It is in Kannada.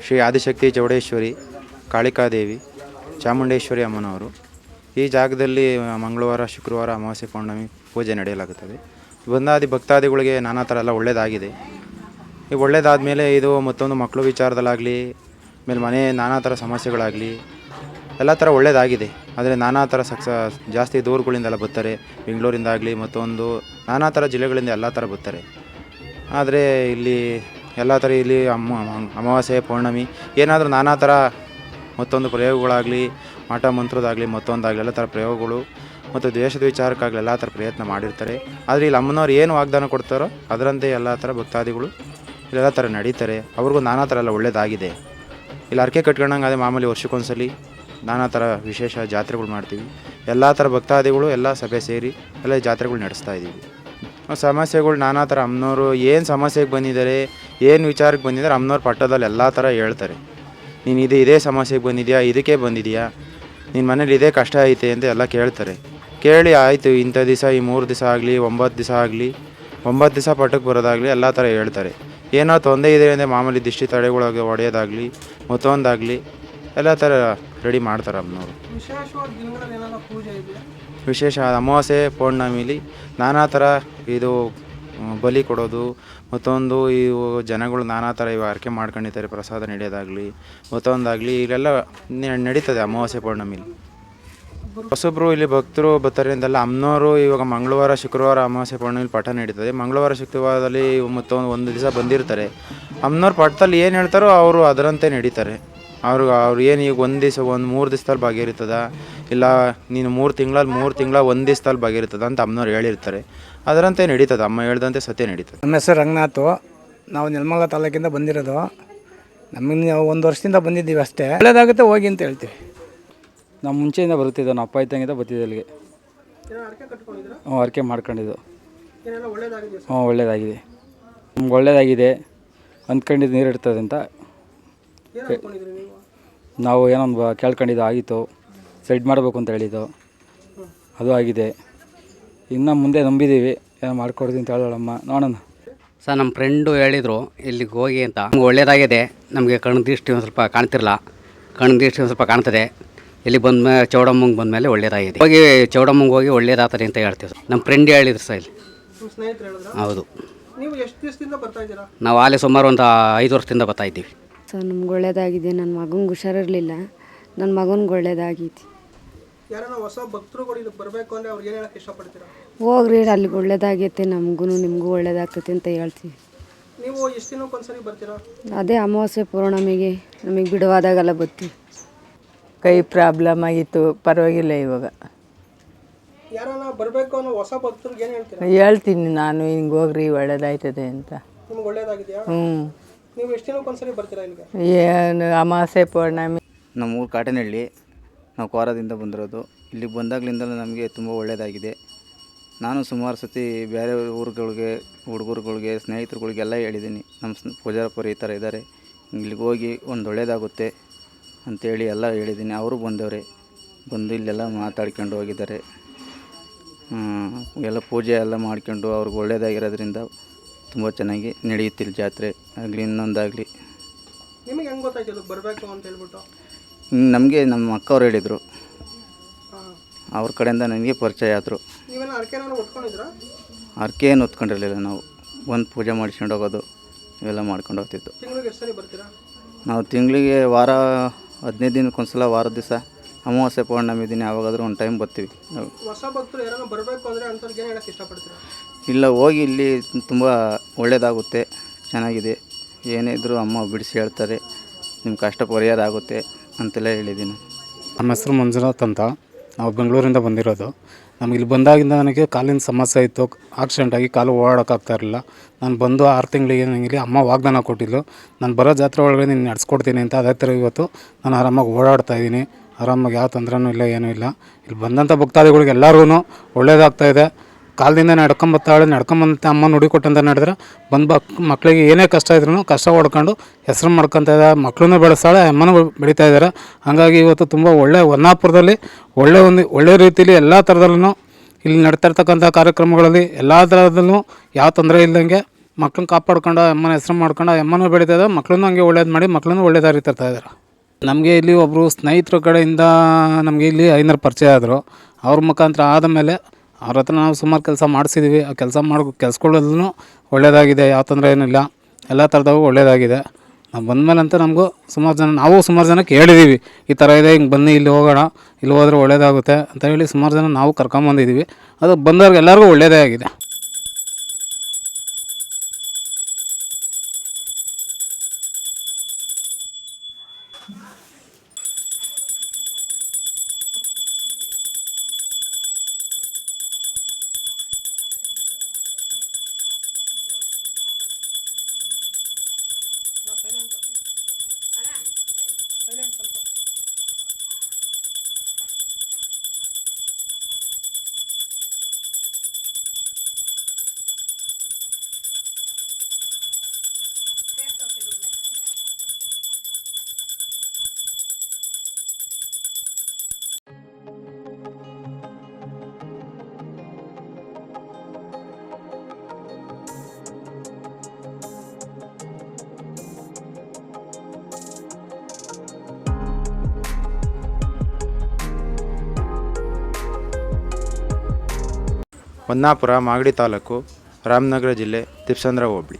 ಶ್ರೀ ಆದಿಶಕ್ತಿ ಚೌಡೇಶ್ವರಿ ಕಾಳಿಕಾದೇವಿ ಚಾಮುಂಡೇಶ್ವರಿ ಅಮ್ಮನವರು. ಈ ಜಾಗದಲ್ಲಿ ಮಂಗಳವಾರ, ಶುಕ್ರವಾರ, ಅಮಾವಾಸ್ಯೆ, ಪೌರ್ಣಮಿ ಪೂಜೆ ನಡೆಯಲಾಗುತ್ತದೆ. ಭಕ್ತಾದಿಗಳಿಗೆ ನಾನಾ ಥರ ಎಲ್ಲ ಒಳ್ಳೆಯದಾಗಿದೆ. ಈಗ ಒಳ್ಳೆಯದಾದ ಮೇಲೆ ಇದು ಮತ್ತೊಂದು ಮಕ್ಕಳು ವಿಚಾರದಲ್ಲಾಗಲಿ, ಆಮೇಲೆ ಮನೆ ನಾನಾ ಥರ ಸಮಸ್ಯೆಗಳಾಗಲಿ ಎಲ್ಲ ಥರ ಒಳ್ಳೆಯದಾಗಿದೆ. ಆದರೆ ನಾನಾ ಥರ ಜಾಸ್ತಿ ದೂರುಗಳಿಂದೆಲ್ಲ ಬರ್ತಾರೆ, ಬೆಂಗಳೂರಿಂದಾಗಲಿ ಮತ್ತೊಂದು ನಾನಾ ಥರ ಜಿಲ್ಲೆಗಳಿಂದ ಎಲ್ಲ ಥರ ಬರ್ತಾರೆ. ಆದರೆ ಇಲ್ಲಿ ಎಲ್ಲ ಥರ ಇಲ್ಲಿ ಅಮಾವಾಸ್ಯೆ, ಪೌರ್ಣಮಿ ಏನಾದರೂ ನಾನಾ ಥರ ಮತ್ತೊಂದು ಪ್ರಯೋಗಗಳಾಗಲಿ, ಮಾಟ ಮಂತ್ರದಾಗಲಿ ಮತ್ತೊಂದಾಗಲಿ ಎಲ್ಲ ಥರ ಪ್ರಯೋಗಗಳು ಮತ್ತು ದೇಶದ ವಿಚಾರಕ್ಕಾಗಲಿ ಎಲ್ಲ ಥರ ಪ್ರಯತ್ನ ಮಾಡಿರ್ತಾರೆ. ಆದರೆ ಇಲ್ಲಿ ಅಮ್ಮನವ್ರು ಏನು ವಾಗ್ದಾನ ಕೊಡ್ತಾರೋ ಅದರಂತೆ ಎಲ್ಲ ಥರ ಭಕ್ತಾದಿಗಳು ಇಲ್ಲೆಲ್ಲ ಥರ ನಡೀತಾರೆ. ಅವ್ರಿಗೂ ನಾನಾ ಥರ ಎಲ್ಲ ಒಳ್ಳೆಯದಾಗಿದೆ. ಇಲ್ಲಿ ಅರ್ಕೆ ಕಟ್ಕೊಂಡಂಗೆ ಅದೇ ಮಾಮೂಲಿ ವರ್ಷಕ್ಕೊಂದ್ಸಲಿ ನಾನಾ ಥರ ವಿಶೇಷ ಜಾತ್ರೆಗಳು ಮಾಡ್ತೀವಿ. ಎಲ್ಲ ಥರ ಭಕ್ತಾದಿಗಳು ಎಲ್ಲ ಸಭೆ ಸೇರಿ ಎಲ್ಲ ಜಾತ್ರೆಗಳು ನಡೆಸ್ತಾ ಇದ್ದೀವಿ. ಸಮಸ್ಯೆಗಳು ನಾನಾ ಥರ ಅಮ್ಮನವರು ಏನು ಸಮಸ್ಯೆಗೆ ಬಂದಿದ್ದಾರೆ, ಏನು ವಿಚಾರಕ್ಕೆ ಬಂದಿದ್ದಾರೆ ಅಮ್ಮನವ್ರ ಪಟ್ಟದಲ್ಲಿ ಎಲ್ಲ ಥರ ಹೇಳ್ತಾರೆ. ನೀನು ಇದೇ ಸಮಸ್ಯೆಗೆ ಬಂದಿದೆಯಾ, ಇದಕ್ಕೆ ಬಂದಿದೆಯಾ, ನಿನ್ನ ಮನೇಲಿ ಇದೇ ಕಷ್ಟ ಐತೆ ಅಂತ ಎಲ್ಲ ಕೇಳ್ತಾರೆ. ಕೇಳಿ ಆಯಿತು ಇಂಥ ದಿವಸ ಈ 3 ದಿವಸ ಆಗಲಿ 9 ದಿವಸ ಆಗಲಿ 9 ದಿವಸ ಪಟ್ಟಕ್ಕೆ ಬರೋದಾಗಲಿ ಎಲ್ಲ ಥರ ಹೇಳ್ತಾರೆ. ಏನೋ ತೊಂದರೆ ಇದೆ ಅಂದರೆ ಮಾಮೂಲಿ ದಿಷ್ಟಿ ತಡೆಗಳಿಗೆ ಹೊಡೆಯೋದಾಗಲಿ ಮತ್ತೊಂದಾಗಲಿ ಎಲ್ಲ ಥರ ರೆಡಿ ಮಾಡ್ತಾರೆ ಅಮ್ಮನವರು. ವಿಶೇಷ ಅಮಾವಾಸ್ಯೆ, ಪೌರ್ಣಮಿಲಿ ನಾನಾ ಥರ ಇದು ಬಲಿ ಕೊಡೋದು ಮತ್ತೊಂದು ಇವು ಜನಗಳು ನಾನಾ ಥರ ಇವು ಅರ್ಕೆ ಮಾಡ್ಕೊಂಡಿರ್ತಾರೆ, ಪ್ರಸಾದ ನಡೆಯೋದಾಗಲಿ ಮತ್ತೊಂದಾಗಲಿ ಇಲ್ಲೆಲ್ಲ ನಡೀತದೆ. ಅಮಾವಾಸ್ಯೆ, ಪೌರ್ಣಮಿಲಿ ಹೊಸಬ್ರು ಇಲ್ಲಿ ಭಕ್ತರು ಬರ್ತಾರೆ ಅಂತೆಲ್ಲ ಅಮ್ಮನವರು ಇವಾಗ ಮಂಗಳವಾರ, ಶುಕ್ರವಾರ, ಅಮಾವಾಸ್ಯೆ, ಪೌರ್ಣಮಿಲಿ ಪಾಠ ನಡೀತದೆ. ಮಂಗಳವಾರ, ಶುಕ್ರವಾರದಲ್ಲಿ ಒಂದು ದಿವಸ ಬಂದಿರ್ತಾರೆ. ಅಮ್ಮನವ್ರ ಪಾಠದಲ್ಲಿ ಏನು ಹೇಳ್ತಾರೋ ಅವರು ಅದರಂತೆ ನಡೀತಾರೆ. ಅವ್ರು ಏನು ಈಗ ಒಂದು ದಿವಸ 3 ದಿವಸದಲ್ಲಿ ಬಾಗಿರ್ತದ, ಇಲ್ಲ ನೀನು 3 ತಿಂಗಳ 1 ದಿವಸದಲ್ಲಿ ಬಾಗಿರ್ತದ ಅಂತ ಅಮ್ಮನವ್ರು ಹೇಳಿರ್ತಾರೆ. ಅದರಂತೆ ನಡೀತದೆ. ಅಮ್ಮ ಹೇಳ್ದಂತೆ ಸತ್ಯ ನಡೀತದೆ. ನಮ್ಮ ಹೆಸರು ರಂಗನಾಥ್. ನಾವು ನೆಲಮಂಗಲ ತಾಲೂಕಿಂದ ಬಂದಿರೋದು. ನಮಗೆ 1 ವರ್ಷದಿಂದ ಬಂದಿದ್ದೀವಿ ಅಷ್ಟೇ. ಒಳ್ಳೆಯದಾಗುತ್ತೆ ಹೋಗಿ ಅಂತ ಹೇಳ್ತೀವಿ. ನಾವು ಮುಂಚೆಯಿಂದ ಬರುತ್ತಿದ್ದೋ, ನಮ್ಮ ಅಪ್ಪ ಇದ್ದಂಗಿಂದ ಬರ್ತಿದ್ದೆ ಇಲ್ಲಿಗೆ. ಅರ್ಕೆ ಮಾಡ್ಕೊಂಡಿದ್ದು. ಒಳ್ಳೆಯದಾಗಿದೆ. ನಮ್ಗೆ ಒಳ್ಳೆಯದಾಗಿದೆ. ಅಂದ್ಕೊಂಡಿದ್ದು ನೀರು ಇರ್ತದೆ ಅಂತ ನಾವು ಏನೊಂದು ಕೇಳ್ಕೊಂಡಿದ್ದು ಆಗಿತ್ತು. ಸೈಡ್ ಮಾಡಬೇಕು ಅಂತ ಹೇಳಿದ್ದು, ಅದು ಆಗಿದೆ. ಇನ್ನು ಮುಂದೆ ನಂಬಿದ್ದೀವಿ, ಏನೋ ಮಾಡ್ಕೊಡ್ತೀವಿ ಅಂತ ಹೇಳೋಳಮ್ಮ, ನೋಡೋಣ. ಸರ್, ನಮ್ಮ ಫ್ರೆಂಡು ಹೇಳಿದರು ಇಲ್ಲಿಗೆ ಹೋಗಿ ಅಂತ. ನಮ್ಗೆ ಒಳ್ಳೆಯದಾಗಿದೆ. ನಮಗೆ ಕಣ್ಣು ದೃಷ್ಟಿ ಒಂದು ಸ್ವಲ್ಪ ಕಾಣ್ತಿರಲ್ಲ, ಕಣ್ಣು ದೃಷ್ಟಿ ಒಂದು ಸ್ವಲ್ಪ ಕಾಣ್ತದೆ. ಇಲ್ಲಿ ಬಂದಮೇಲೆ ಚೌಡಮ್ಮಂಗೆ ಬಂದಮೇಲೆ ಒಳ್ಳೆಯದಾಗಿದೆ. ಹೋಗಿ ಚೌಡಮ್ಮಂಗೆ ಹೋಗಿ ಒಳ್ಳೇದಾಗ್ತದೆ ಅಂತ ಹೇಳ್ತೀವಿ ಸರ್. ನಮ್ಮ ಫ್ರೆಂಡ್ ಹೇಳಿದ್ರು ಸರ್ ಇಲ್ಲಿ. ಹೌದು. ನಾವು ಅಲ್ಲಿ ಸುಮಾರು ಒಂದು 5 ವರ್ಷದಿಂದ ಬರ್ತಾಯಿದ್ದೀವಿ ಸರ್. ನಮ್ಗೆ ಒಳ್ಳೇದಾಗಿದೆ. ನನ್ನ ಮಗನಿಗೆ ಹುಷಾರಿರಲಿಲ್ಲ, ನನ್ನ ಮಗನಿಗೆ ಒಳ್ಳೇದಾಗಿದೆ. ಹೊಸ ಭಕ್ತರುಗಳು ಬರಬೇಕು ಅಂದರೆ ಅವ್ರಿಗೆ ಏನು ಹೇಳಕ್ಕೆ ಇಷ್ಟಪಡ್ತೀರಾ? ಹೋಗ್ರಿ, ಅಲ್ಲಿಗೆ ಒಳ್ಳೇದಾಗೈತೆ, ನಮಗೂ ನಿಮಗೂ ಒಳ್ಳೇದಾಗ್ತೈತೆ ಅಂತ ಹೇಳ್ತೀವಿ. ನೀವು ಎಷ್ಟು ದಿನಕ್ಕೊಂದ್ಸರಿ ಬರ್ತೀರಾ? ಅದೇ ಅಮಾವಾಸ್ಯೆ, ಪೌರ್ಣಮಿಗೆ ನಮಗೆ ಬಿಡುವಾದಾಗೆಲ್ಲ ಬರ್ತೀವಿ. ಕೈ ಪ್ರಾಬ್ಲಮ್ ಆಗಿತ್ತು, ಪರವಾಗಿಲ್ಲ ಇವಾಗ. ಯಾರನ್ನ ಬರಬೇಕು ಅನ್ನೋ ಹೊಸ ಭಕ್ತರಿಗೆ ಏನು ಹೇಳ್ತೀರಾ? ಹೇಳ್ತೀನಿ ನಾನು, ಹಿಂಗೆ ಹೋಗ್ರಿ ಒಳ್ಳೇದಾಯ್ತದೆ ಅಂತ. ನಿಮ್ಗೆ ಒಳ್ಳೇದಾಗಿದೆಯಾ? ನೀವು ಎಷ್ಟು ದಿನಕ್ಕೊಂದ್ಸರಿ ಬರ್ತೀರಾ ಇಲ್ಲಿಗೆ? ಏನು ಅಮಾವಾಸ್ಯೆ, ಪೌರ್ಣಮಿ. ನಮ್ಮೂರು ಕಾಟನಹಳ್ಳಿ. ನಾವು ಕೋಲಾರದಿಂದ ಬಂದಿರೋದು. ಇಲ್ಲಿಗೆ ಬಂದಾಗಲಿಂದಲೂ ನಮಗೆ ತುಂಬ ಒಳ್ಳೆಯದಾಗಿದೆ. ನಾನು ಸುಮಾರು ಸತಿ ಬೇರೆ ಊರುಗಳಿಗೆ, ಹುಡುಗರುಗಳಿಗೆ, ಸ್ನೇಹಿತರುಗಳಿಗೆಲ್ಲ ಹೇಳಿದ್ದೀನಿ, ನಮ್ಮ ಪೂಜಾರಪ್ಪರು ಈ ಥರ ಇದ್ದಾರೆ, ಇಲ್ಲಿಗೆ ಹೋಗಿ ಒಂದು ಒಳ್ಳೆಯದಾಗುತ್ತೆ ಅಂಥೇಳಿ ಎಲ್ಲ ಹೇಳಿದ್ದೀನಿ. ಅವರು ಬಂದವರೆ, ಬಂದು ಇಲ್ಲೆಲ್ಲ ಮಾತಾಡ್ಕೊಂಡು ಹೋಗಿದ್ದಾರೆ. ಎಲ್ಲ ಪೂಜೆ ಎಲ್ಲ ಮಾಡ್ಕೊಂಡು ಅವ್ರಿಗೆ ಒಳ್ಳೆಯದಾಗಿರೋದ್ರಿಂದ ತುಂಬ ಚೆನ್ನಾಗಿ ನಡೆಯುತ್ತಿಲ್ಲ ಜಾತ್ರೆ ಆಗಲಿ ಇನ್ನೊಂದಾಗಲಿ. ನಿಮಗೆ ಹೆಂಗೆ ಗೊತ್ತಾಯ್ತು ಬರಬೇಕು ಅಂತ ಹೇಳ್ಬಿಟ್ಟು? ನಮಗೆ ನಮ್ಮ ಅಕ್ಕವ್ರು ಹೇಳಿದರು, ಅವ್ರ ಕಡೆಯಿಂದ ನನಗೆ ಪರಿಚಯ ಆದರು. ಅರ್ಕೆ ಏನು ಹೊತ್ಕೊಂಡಿರಲಿಲ್ಲ. ನಾವು ಬಂದು ಪೂಜೆ ಮಾಡಿಸ್ಕೊಂಡು ಹೋಗೋದು ಇವೆಲ್ಲ ಮಾಡ್ಕೊಂಡು ಹೋಗ್ತಿತ್ತು. ನಾವು ತಿಂಗಳಿಗೆ ವಾರ 15 ದಿನಕ್ಕೊಂದ್ಸಲ, ವಾರದ ದಿವಸ ಅಮಾವಾಸ್ಯೆ, ಪೌರ್ಣಮಿ ದಿನ ಯಾವಾಗಾದರೂ ಒಂದು ಟೈಮ್ ಬರ್ತೀವಿ. ಇಲ್ಲ, ಹೋಗಿ ಇಲ್ಲಿ ತುಂಬ ಒಳ್ಳೆಯದಾಗುತ್ತೆ, ಚೆನ್ನಾಗಿದೆ. ಏನೇ ಇದ್ದರೂ ಅಮ್ಮ ಬಿಡಿಸಿ ಹೇಳ್ತಾರೆ, ನಿಮ್ಮ ಕಷ್ಟ ಪರಿಹಾರ ಆಗುತ್ತೆ ಅಂತೆಲ್ಲ ಹೇಳಿದ್ದೀನಿ. ನಮ್ಮ ಹೆಸರು ಮಂಜುನಾಥ್ ಅಂತ. ನಾವು ಬೆಂಗಳೂರಿಂದ ಬಂದಿರೋದು. ನಮಗೆ ಇಲ್ಲಿ ಬಂದಾಗಿಂದ ನನಗೆ ಕಾಲಿನ ಸಮಸ್ಯೆ ಇತ್ತು. ಆಕ್ಸಿಡೆಂಟಾಗಿ ಕಾಲು ಓಡಾಡೋಕ್ಕಾಗ್ತಾಯಿರಲಿಲ್ಲ. ನಾನು ಬಂದು 6 ತಿಂಗಳಿಗೆ ನನಗೆ ಅಮ್ಮ ವಾಗ್ದಾನ ಕೊಟ್ಟಿದ್ದು, ನಾನು ಬರೋ ಜಾತ್ರೆ ಒಳಗಡೆ ನೀನು ನಡೆಸ್ಕೊಡ್ತೀನಿ ಅಂತ. ಅದೇ ಥರ ಇವತ್ತು ನಾನು ಆರಾಮಾಗಿ ಓಡಾಡ್ತಾಯಿದ್ದೀನಿ. ಆರಾಮಾಗಿ ಯಾವ ತೊಂದರೆನೂ ಇಲ್ಲ, ಏನೂ ಇಲ್ಲ. ಇಲ್ಲಿ ಬಂದಂಥ ಭಕ್ತಾದಿಗಳಿಗೆ ಎಲ್ಲರಿಗೂ ಒಳ್ಳೇದಾಗ್ತಾಯಿದೆ. ಕಾಲದಿಂದ ನಡ್ಕೊಂಬಂತ ಅಮ್ಮ ನುಡಿ ಕೊಟ್ಟಂತ ನಡೆದ್ರೆ ಮಕ್ಕಳಿಗೆ ಏನೇ ಕಷ್ಟ ಇದ್ರೂ ಕಷ್ಟ ಹೊಡ್ಕೊಂಡು ಹೆಸರು ಮಾಡ್ಕೊತ ಇದ್ದಾರೆ. ಮಕ್ಕಳನ್ನೂ ಬೆಳೆಸ್ತಾಳೆ, ಅಮ್ಮನೂ ಬೆಳೀತಾ ಇದ್ದಾರೆ. ಹಾಗಾಗಿ ಇವತ್ತು ತುಂಬ ಹೊನ್ನಾಪುರದಲ್ಲಿ ಒಳ್ಳೆ ರೀತಿಯಲ್ಲಿ ಎಲ್ಲ ಥರದಲ್ಲೂ ಇಲ್ಲಿ ನಡ್ತಾ ಇರ್ತಕ್ಕಂಥ ಕಾರ್ಯಕ್ರಮಗಳಲ್ಲಿ ಎಲ್ಲ ಥರದಲ್ಲೂ ಯಾವ ತೊಂದರೆ ಇಲ್ಲದಂಗೆ ಮಕ್ಳನ್ನ ಕಾಪಾಡ್ಕೊಂಡು ಅಮ್ಮನ ಹೆಸರು ಮಾಡ್ಕೊಂಡು ಅಮ್ಮನೂ ಬೆಳೀತದೆ, ಮಕ್ಳನ್ನೂ ಹಂಗೆ ಒಳ್ಳೇದು ಮಾಡಿ ಮಕ್ಳನ್ನೂ ಒಳ್ಳೆ ದಾರಿ ತರ್ತಾ ಇದ್ದಾರೆ. ನಮಗೆ ಇಲ್ಲಿ ಒಬ್ಬರು ಸ್ನೇಹಿತರ ಕಡೆಯಿಂದ ನಮಗೆ ಇಲ್ಲಿ ಐನರ್ ಪರಿಚಯ ಆದರು. ಅವ್ರ ಮುಖಾಂತರ ಆದಮೇಲೆ ಅವ್ರ ಹತ್ರ ನಾವು ಸುಮಾರು ಕೆಲಸ ಮಾಡಿಸಿದ್ದೀವಿ. ಆ ಕೆಲಸಗಳಲ್ಲೂ ಒಳ್ಳೆಯದಾಗಿದೆ, ಯಾವ ತೊಂದರೆ ಏನಿಲ್ಲ, ಎಲ್ಲ ಥರದಾಗೂ ಒಳ್ಳೆಯದಾಗಿದೆ. ನಾವು ಬಂದಮೇಲೆ ಅಂತ ನಮಗೂ ಸುಮಾರು ಜನಕ್ಕೆ ಹೇಳಿದ್ದೀವಿ, ಈ ಥರ ಇದೆ, ಹಿಂಗೆ ಬನ್ನಿ ಇಲ್ಲಿ ಹೋಗೋಣ, ಇಲ್ಲಿ ಹೋದ್ರೆ ಒಳ್ಳೆಯದಾಗುತ್ತೆ ಅಂತ ಹೇಳಿ ಸುಮಾರು ಜನ ನಾವು ಕರ್ಕೊಂಬಂದಿದ್ದೀವಿ. ಅದು ಬಂದವ್ರಿಗೆ ಎಲ್ಲರಿಗೂ ಒಳ್ಳೆಯದೇ ಆಗಿದೆ. ಹೊನ್ನಾಪುರ, ಮಾಗಡಿ ತಾಲೂಕು, ರಾಮನಗರ ಜಿಲ್ಲೆ, ತಿಪ್ಸಂದ್ರ ಹೋಬಳಿ.